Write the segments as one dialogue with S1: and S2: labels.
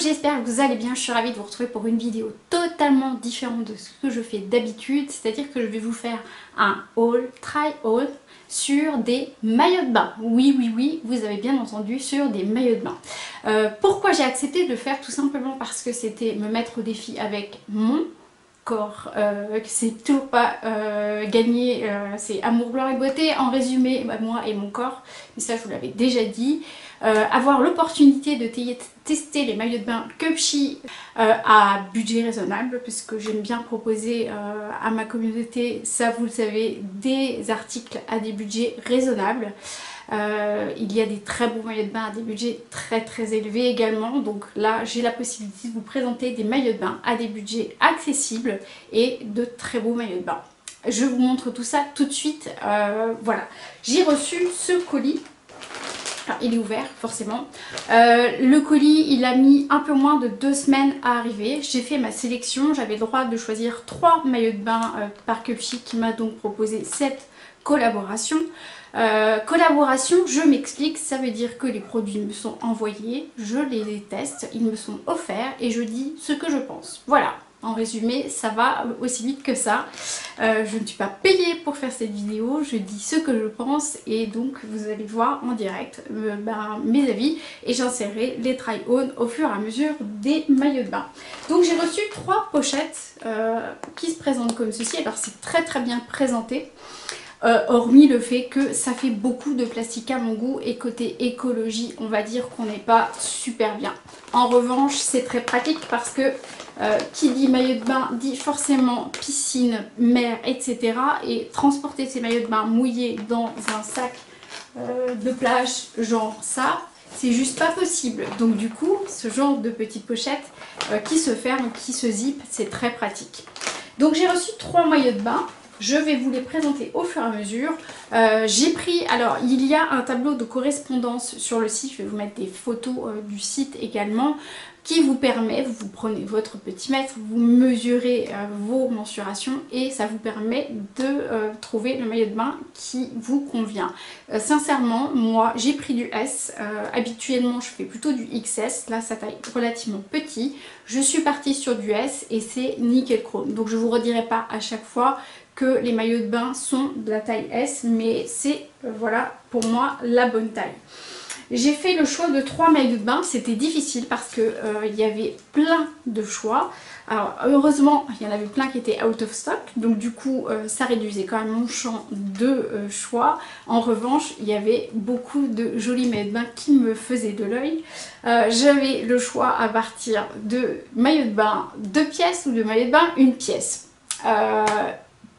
S1: j'espère que vous allez bien, je suis ravie de vous retrouver pour une vidéo totalement différente de ce que je fais d'habitude, c'est-à-dire que je vais vous faire un haul, try haul sur des maillots de bain. Oui, vous avez bien entendu, sur des maillots de bain. Pourquoi j'ai accepté de le faire? Tout simplement parce que c'était me mettre au défi avec mon corps, que c'est toujours pas gagné, c'est amour, gloire et beauté. En résumé, moi et mon corps, mais ça je vous l'avais déjà dit. Avoir l'opportunité de tester les maillots de bain Cupshe à budget raisonnable, puisque j'aime bien proposer à ma communauté, ça vous le savez, des articles à des budgets raisonnables. Il y a des très bons maillots de bain à des budgets très élevés également, donc là j'ai la possibilité de vous présenter des maillots de bain à des budgets accessibles et de très beaux maillots de bain. Je vous montre tout ça tout de suite. Voilà, j'ai reçu ce colis. Alors, il est ouvert forcément. Le colis il a mis un peu moins de 2 semaines à arriver. J'ai fait ma sélection, j'avais le droit de choisir 3 maillots de bain par Cupshe qui m'a donc proposé cette collaboration. Collaboration, je m'explique, ça veut dire que les produits me sont envoyés, je les teste, ils me sont offerts et je dis ce que je pense. Voilà, en résumé, ça va aussi vite que ça. Je ne suis pas payée pour faire cette vidéo, je dis ce que je pense et donc vous allez voir en direct mes avis et j'insérerai les try-on au fur et à mesure des maillots de bain. Donc j'ai reçu 3 pochettes qui se présentent comme ceci. Alors c'est très bien présenté. Hormis le fait que ça fait beaucoup de plastique à mon goût et côté écologie on va dire qu'on n'est pas super bien. En revanche c'est très pratique parce que qui dit maillot de bain dit forcément piscine, mer, etc. Et transporter ces maillots de bain mouillés dans un sac de plage genre ça, c'est juste pas possible. Donc du coup ce genre de petite pochette qui se ferme, qui se zip, c'est très pratique. Donc j'ai reçu 3 maillots de bain. Je vais vous les présenter au fur et à mesure. J'ai pris, alors il y a un tableau de correspondance sur le site, je vais vous mettre des photos du site également, qui vous permet, vous prenez votre petit mètre, vous mesurez vos mensurations et ça vous permet de trouver le maillot de bain qui vous convient. Sincèrement, moi j'ai pris du S, habituellement je fais plutôt du XS, là ça taille relativement petit. Je suis partie sur du S et c'est nickel chrome, donc je vous redirai pas à chaque fois que les maillots de bain sont de la taille S, mais c'est voilà pour moi la bonne taille. J'ai fait le choix de 3 maillots de bain, c'était difficile parce que il y avait plein de choix. Alors heureusement il y en avait plein qui étaient out of stock, donc du coup ça réduisait quand même mon champ de choix. En revanche il y avait beaucoup de jolis maillots de bain qui me faisaient de l'œil. J'avais le choix à partir de maillots de bain 2 pièces ou de maillots de bain 1 pièce.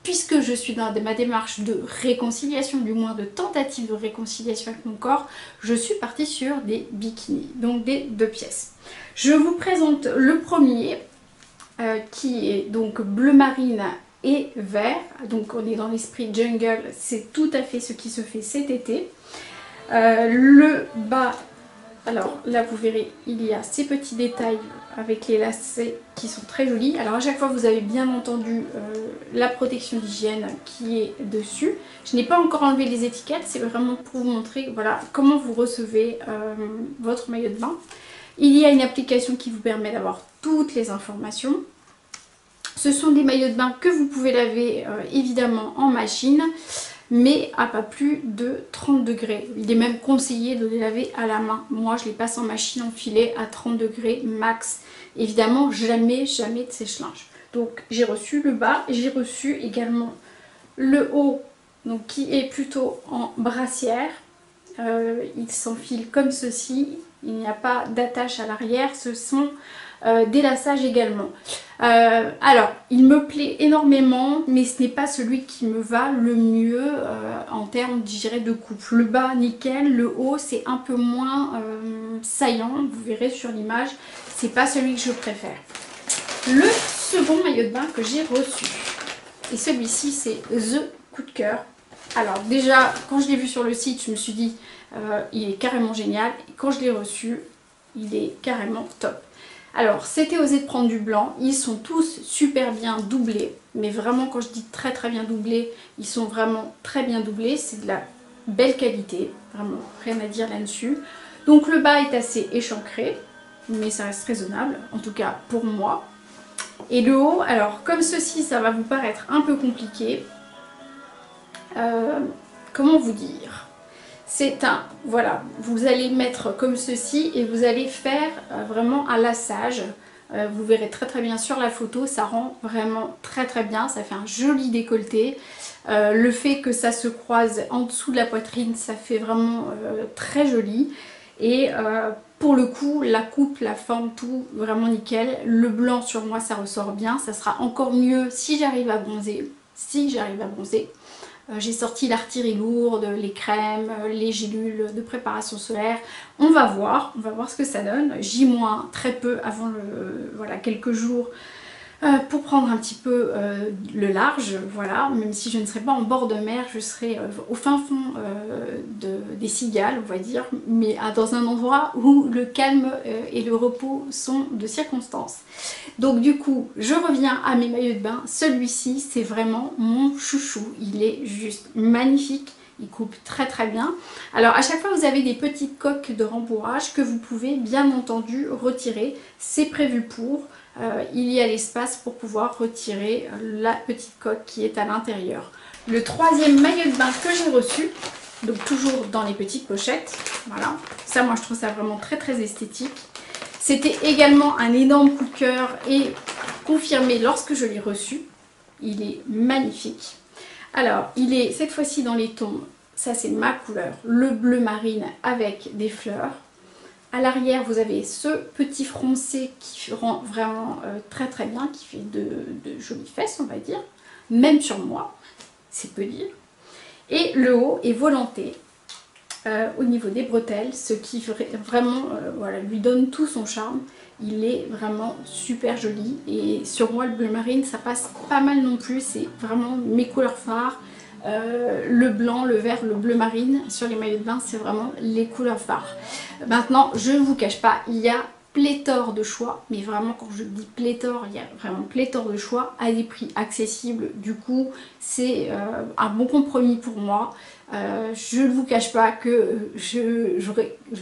S1: Puisque je suis dans ma démarche de réconciliation, du moins de tentative de réconciliation avec mon corps, je suis partie sur des bikinis, donc des 2 pièces. Je vous présente le premier qui est donc bleu marine et vert, donc on est dans l'esprit jungle, c'est tout à fait ce qui se fait cet été. Le bas, alors là vous verrez, il y a ces petits détails avec les lacets qui sont très jolis. Alors à chaque fois vous avez bien entendu la protection d'hygiène qui est dessus. Je n'ai pas encore enlevé les étiquettes, c'est vraiment pour vous montrer voilà, comment vous recevez votre maillot de bain. Il y a une application qui vous permet d'avoir toutes les informations. Ce sont des maillots de bain que vous pouvez laver évidemment en machine, mais à pas plus de 30 degrés. Il est même conseillé de les laver à la main. Moi je les passe en machine enfilée à 30 degrés max. Évidemment jamais de sèche-linge. Donc j'ai reçu le bas et j'ai reçu également le haut, donc qui est plutôt en brassière. Il s'enfile comme ceci, il n'y a pas d'attache à l'arrière, ce sont des lassages également. Alors il me plaît énormément, mais ce n'est pas celui qui me va le mieux en termes, je dirais, de coupe. Le bas nickel, le haut c'est un peu moins saillant, vous verrez sur l'image, c'est pas celui que je préfère. Le second maillot de bain que j'ai reçu, et celui-ci c'est The coup de cœur. Alors déjà quand je l'ai vu sur le site je me suis dit il est carrément génial, et quand je l'ai reçu il est carrément top. Alors c'était osé de prendre du blanc, ils sont tous super bien doublés, mais vraiment quand je dis très bien doublés, ils sont vraiment très bien doublés, c'est de la belle qualité, vraiment rien à dire là-dessus. Donc le bas est assez échancré, mais ça reste raisonnable, en tout cas pour moi. Et le haut, alors comme ceci, ça va vous paraître un peu compliqué. Comment vous dire? C'est un, voilà, vous allez mettre comme ceci et vous allez faire vraiment un lassage. Vous verrez très très bien sur la photo, ça rend vraiment très très bien, ça fait un joli décolleté. Le fait que ça se croise en dessous de la poitrine, ça fait vraiment très joli. Et pour le coup, la coupe, la forme, tout vraiment nickel. Le blanc sur moi, ça ressort bien, ça sera encore mieux si j'arrive à bronzer. Si j'arrive à bronzer. J'ai sorti l'artillerie lourde, les crèmes, les gélules de préparation solaire. On va voir ce que ça donne. J'y moins très peu avant voilà, quelques jours pour prendre un petit peu le large, voilà, même si je ne serai pas en bord de mer, je serai au fin fond des Cigales, on va dire, mais dans un endroit où le calme et le repos sont de circonstance. Donc du coup, je reviens à mes maillots de bain. Celui-ci, c'est vraiment mon chouchou, il est juste magnifique. Il coupe très très bien. Alors à chaque fois vous avez des petites coques de rembourrage que vous pouvez bien entendu retirer. C'est prévu pour. Il y a l'espace pour pouvoir retirer la petite coque qui est à l'intérieur. Le troisième maillot de bain que j'ai reçu, donc toujours dans les petites pochettes. Voilà. Ça moi je trouve ça vraiment très très esthétique. C'était également un énorme coup de cœur et confirmé lorsque je l'ai reçu. Il est magnifique. Alors, il est cette fois-ci dans les tons, ça c'est ma couleur, le bleu marine avec des fleurs. À l'arrière, vous avez ce petit froncé qui rend vraiment très très bien, qui fait de jolies fesses, on va dire. Même sur moi, c'est peu dire. Et le haut est volanté au niveau des bretelles, ce qui vraiment voilà, lui donne tout son charme. Il est vraiment super joli et sur moi le bleu marine ça passe pas mal non plus, c'est vraiment mes couleurs phares. Le blanc, le vert, le bleu marine sur les maillots de bain c'est vraiment les couleurs phares. Maintenant je ne vous cache pas, il y a pléthore de choix, mais vraiment quand je dis pléthore, il y a vraiment pléthore de choix à des prix accessibles, du coup c'est un bon compromis pour moi. Je ne vous cache pas que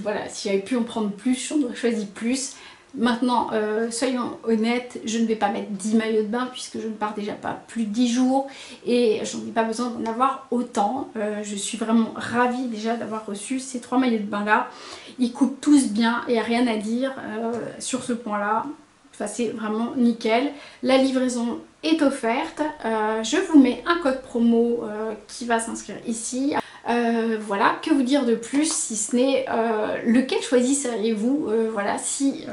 S1: voilà, si j'avais pu en prendre plus, j'en aurais choisi plus. Maintenant, soyons honnêtes, je ne vais pas mettre 10 maillots de bain puisque je ne pars déjà pas plus de 10 jours et j'en ai pas besoin d'en avoir autant. Je suis vraiment ravie déjà d'avoir reçu ces 3 maillots de bain là. Ils coupent tous bien, il n'y a rien à dire sur ce point là. Enfin, c'est vraiment nickel. La livraison est offerte. Je vous mets un code promo qui va s'inscrire ici. Voilà, que vous dire de plus si ce n'est lequel choisisseriez-vous voilà, si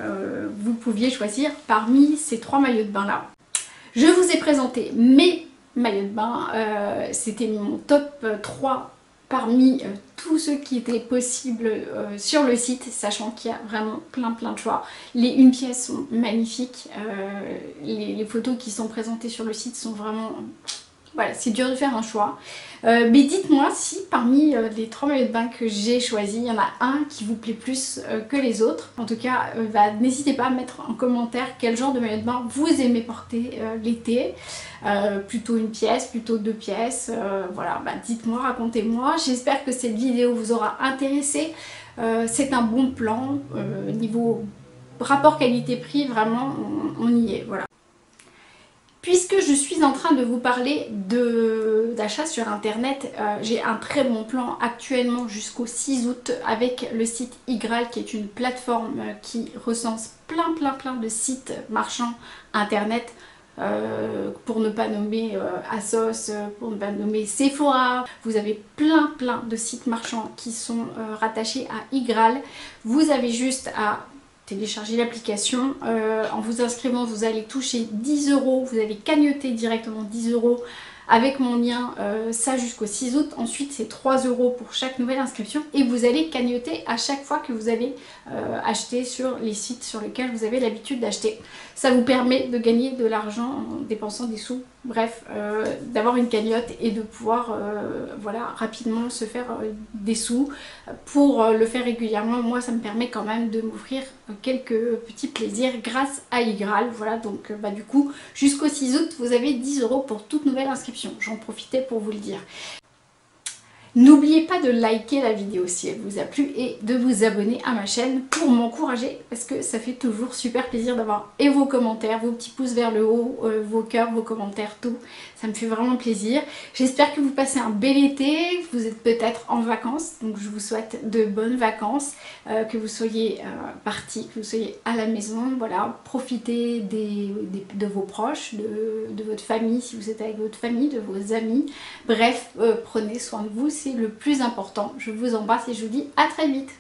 S1: vous pouviez choisir parmi ces 3 maillots de bain là. Je vous ai présenté mes maillots de bain, c'était mon top 3 parmi tous ceux qui étaient possibles sur le site, sachant qu'il y a vraiment plein de choix. Les une pièce sont magnifiques, les photos qui sont présentées sur le site sont vraiment... Voilà, c'est dur de faire un choix. Mais dites-moi si parmi les 3 maillots de bain que j'ai choisis, il y en a un qui vous plaît plus que les autres. En tout cas, n'hésitez pas à mettre en commentaire quel genre de maillot de bain vous aimez porter l'été. Plutôt une pièce, plutôt 2 pièces. Voilà, dites-moi, racontez-moi. J'espère que cette vidéo vous aura intéressé. C'est un bon plan. Niveau rapport qualité-prix, vraiment, on y est. Voilà. Puisque je suis en train de vous parler d'achat sur internet, j'ai un très bon plan actuellement jusqu'au 6 août avec le site Igral qui est une plateforme qui recense plein de sites marchands internet. Pour ne pas nommer Asos, pour ne pas nommer Sephora, vous avez plein de sites marchands qui sont rattachés à Igral. Vous avez juste à télécharger l'application, en vous inscrivant vous allez toucher 10 €, vous allez cagnotter directement 10 € avec mon lien, ça jusqu'au 6 août. Ensuite c'est 3 € pour chaque nouvelle inscription et vous allez cagnotter à chaque fois que vous allez acheter sur les sites sur lesquels vous avez l'habitude d'acheter. Ça vous permet de gagner de l'argent en dépensant des sous, bref, d'avoir une cagnotte et de pouvoir voilà, rapidement se faire des sous. Pour le faire régulièrement, moi ça me permet quand même de m'offrir quelques petits plaisirs grâce à Igral. Voilà, donc du coup jusqu'au 6 août vous avez 10 € pour toute nouvelle inscription. J'en profitais pour vous le dire. N'oubliez pas de liker la vidéo si elle vous a plu et de vous abonner à ma chaîne pour m'encourager parce que ça fait toujours super plaisir d'avoir et vos commentaires, vos petits pouces vers le haut, vos cœurs, vos commentaires, tout. Ça me fait vraiment plaisir. J'espère que vous passez un bel été, vous êtes peut-être en vacances, donc je vous souhaite de bonnes vacances, que vous soyez partis, que vous soyez à la maison, voilà, profitez de vos proches, de votre famille si vous êtes avec votre famille, de vos amis, bref, prenez soin de vous, c'est le plus important. Je vous embrasse et je vous dis à très vite.